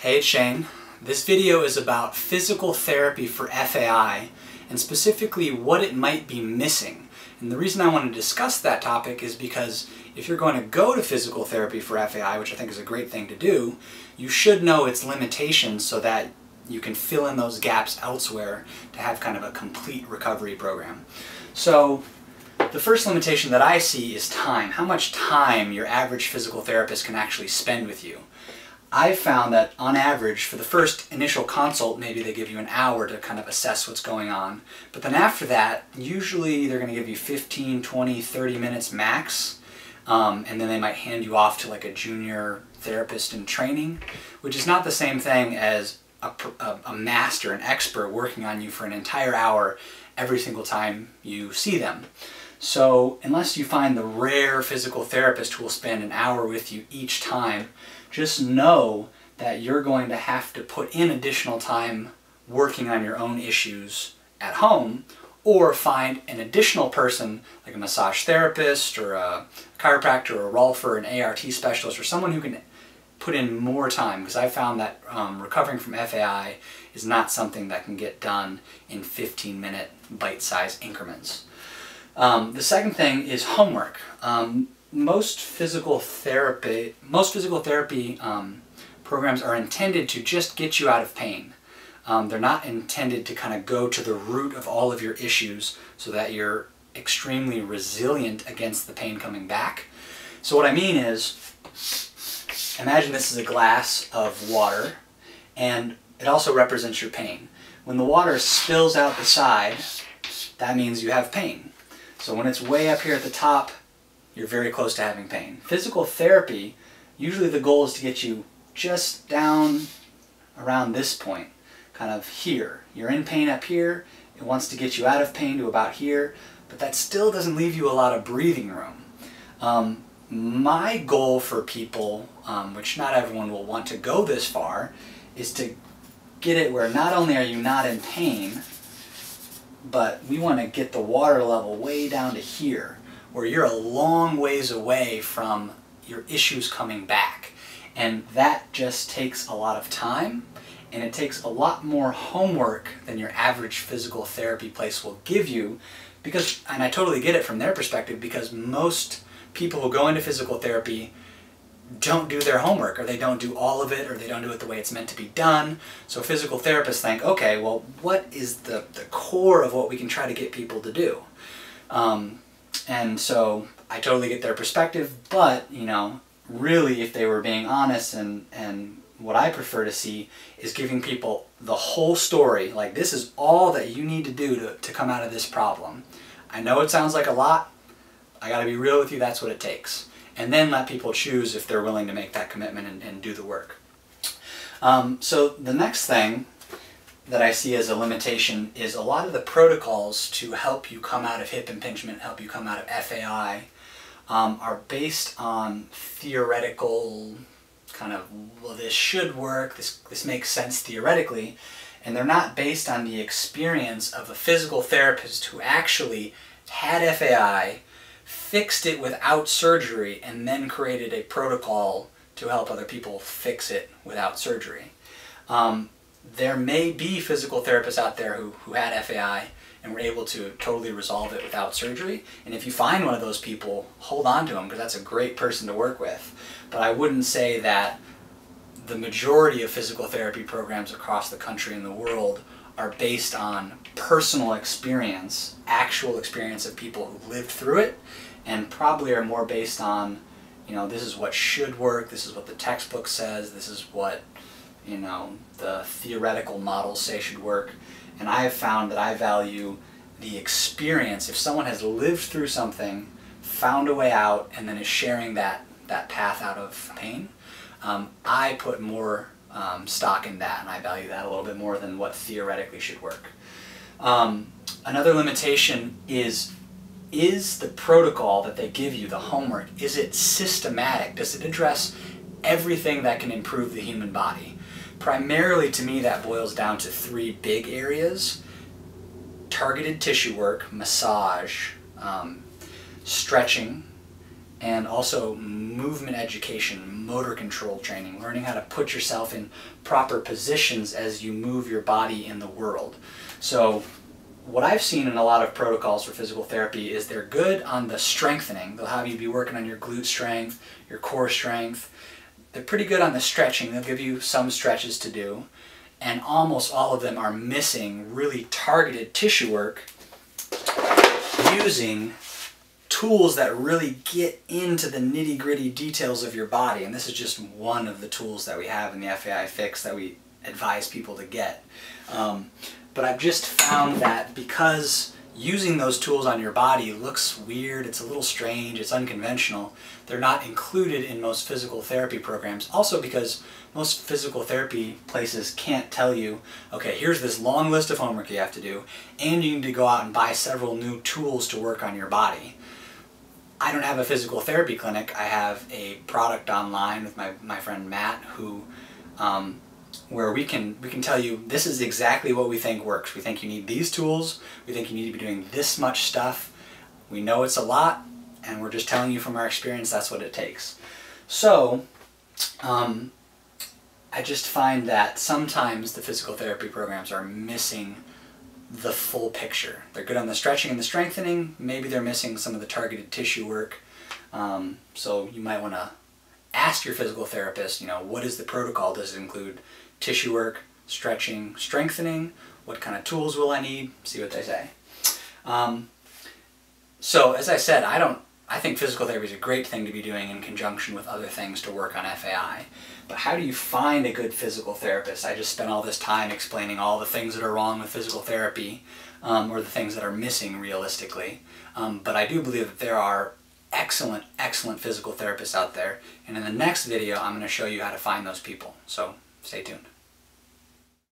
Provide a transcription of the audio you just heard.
Hey, it's Shane. This video is about physical therapy for FAI and specifically what it might be missing. And the reason I want to discuss that topic is because if you're going to go to physical therapy for FAI, which I think is a great thing to do, you should know its limitations so that you can fill in those gaps elsewhere to have kind of a complete recovery program. So the first limitation that I see is time. How much time your average physical therapist can actually spend with you. I've found that on average, for the first initial consult, maybe they give you an hour to kind of assess what's going on. But then after that, usually they're going to give you 15, 20, 30 minutes max. And then they might hand you off to like a junior therapist in training, which is not the same thing as a master, an expert working on you for an entire hour every single time you see them. So unless you find the rare physical therapist who will spend an hour with you each time, just know that you're going to have to put in additional time working on your own issues at home, or find an additional person like a massage therapist or a chiropractor or a rolfer, an ART specialist, or someone who can put in more time, because I found that recovering from FAI is not something that can get done in 15-minute bite-sized increments. The second thing is homework. Most physical therapy programs are intended to just get you out of pain. They're not intended to kind of go to the root of all of your issues so that you're extremely resilient against the pain coming back. So what I mean is, imagine this is a glass of water, and it also represents your pain. When the water spills out the side, that means you have pain. So when it's way up here at the top, you're very close to having pain. Physical therapy, usually the goal is to get you just down around this point, kind of here. You're in pain up here, it wants to get you out of pain to about here, but that still doesn't leave you a lot of breathing room. My goal for people, which not everyone will want to go this far, is to get it where not only are you not in pain, but we want to get the water level way down to here, where you're a long ways away from your issues coming back. And that just takes a lot of time, and it takes a lot more homework than your average physical therapy place will give you, because, and I totally get it from their perspective, because most people who go into physical therapy don't do their homework, or they don't do all of it, or they don't do it the way it's meant to be done. So physical therapists think, okay, well, what is the core of what we can try to get people to do? And so I totally get their perspective, but, you know, really if they were being honest, and what I prefer to see is giving people the whole story, like this is all that you need to do to come out of this problem. I know it sounds like a lot, I gotta be real with you, that's what it takes. And then let people choose if they're willing to make that commitment and do the work. So the next thing that I see as a limitation is a lot of the protocols to help you come out of hip impingement, help you come out of FAI, are based on theoretical kind of, well, this should work, this makes sense theoretically, and they're not based on the experience of a physical therapist who actually had FAI, fixed it without surgery, and then created a protocol to help other people fix it without surgery. There may be physical therapists out there who had FAI and were able to totally resolve it without surgery. And if you find one of those people, hold on to them, because that's a great person to work with. But I wouldn't say that the majority of physical therapy programs across the country and the world are based on personal experience, actual experience of people who lived through it, and probably are more based on, you know, this is what should work, this is what the textbook says, this is what, you know, the theoretical models say should work. And I have found that I value the experience. If someone has lived through something, found a way out, and then is sharing that path out of pain, I put more stock in that, and I value that a little bit more than what theoretically should work. Another limitation is the protocol that they give you, the homework, is it systematic? Does it address everything that can improve the human body? Primarily, to me, that boils down to three big areas: targeted tissue work, massage, stretching, and also movement education, motor control training, learning how to put yourself in proper positions as you move your body in the world. So what I've seen in a lot of protocols for physical therapy is they're good on the strengthening. They'll have you be working on your glute strength, your core strength. They're pretty good on the stretching. They'll give you some stretches to do. And almost all of them are missing really targeted tissue work using tools that really get into the nitty-gritty details of your body. And this is just one of the tools that we have in the FAI Fix that we advise people to get. But I've just found that because using those tools on your body looks weird, it's a little strange, it's unconventional, they're not included in most physical therapy programs. Also because most physical therapy places can't tell you, okay, here's this long list of homework you have to do, and you need to go out and buy several new tools to work on your body. I don't have a physical therapy clinic. I have a product online with my friend Matt, who where we can tell you this is exactly what we think works. We think you need these tools, we think you need to be doing this much stuff. We know it's a lot, and we're just telling you from our experience that's what it takes. So I just find that sometimes the physical therapy programs are missing the full picture. They're good on the stretching and the strengthening, maybe they're missing some of the targeted tissue work. So you might want to ask your physical therapist, you know, what is the protocol? Does it include tissue work, stretching, strengthening? What kind of tools will I need? See what they say. So as I said, I think physical therapy is a great thing to be doing in conjunction with other things to work on FAI. But how do you find a good physical therapist? I just spent all this time explaining all the things that are wrong with physical therapy, or the things that are missing realistically. But I do believe that there are excellent, excellent physical therapists out there. And in the next video, I'm going to show you how to find those people. So stay tuned.